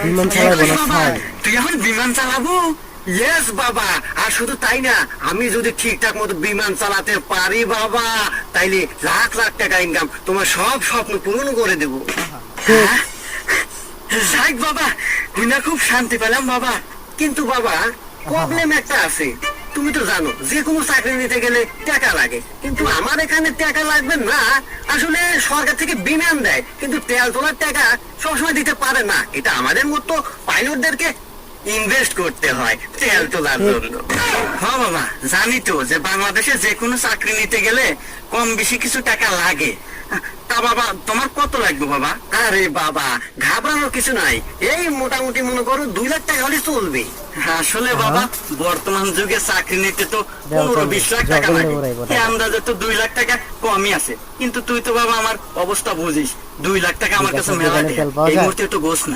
বিমান চালাবো না ছাই। তুই এখন বিমান চালাবো? ইয়েস বাবা, আর শুধু তাই না, আমি যদি ঠিকঠাক মতো বিমান চালাতে পারি বাবা, তাইলে লাখ লাখ টাকা ইনকাম, তোমার সব স্বপ্ন পূরণ করে দেবো। যাক বাবা, তুই না খুব শান্তি পেলাম বাবা। কিন্তু বাবা, প্রবলেম একটা আছে। তুমি তো জানো যে কোনো চাকরি নিতে গেলে টাকা লাগে, কিন্তু আমার এখানে টাকা লাগবে না। আসলে সরকার থেকে বিমান দেয়, কিন্তু তেল তোলার টাকা সবসময় দিতে পারে না। এটা আমাদের মতো পাইলটদেরকে ইনভেস্ট করতে হয় তেল তোলার জন্য। হ্যাঁ বাবা, জানি তো যে বাংলাদেশে যে কোনো চাকরি নিতে গেলে কম বেশি কিছু টাকা লাগে। তা বাবা, তোমার কত লাগবে বাবা? আরে বাবা, ঘাবড়ানোর কিছু নাই। এই মোটামুটি মনে করো 2 লাখ টাকা হলে চলবে। আসলে বাবা, বর্তমান যুগে চাকরি নিতে তো 15-20 লাখ টাকা লাগে। এই আন্দাজে তো 2 লাখ টাকা কমই আছে। কিন্তু তুই তো বাবা আমার অবস্থা বুঝিস, 2 লাখ টাকা আমার কাছে মেলা দেয়। এই মুহূর্তে তো গোছ না।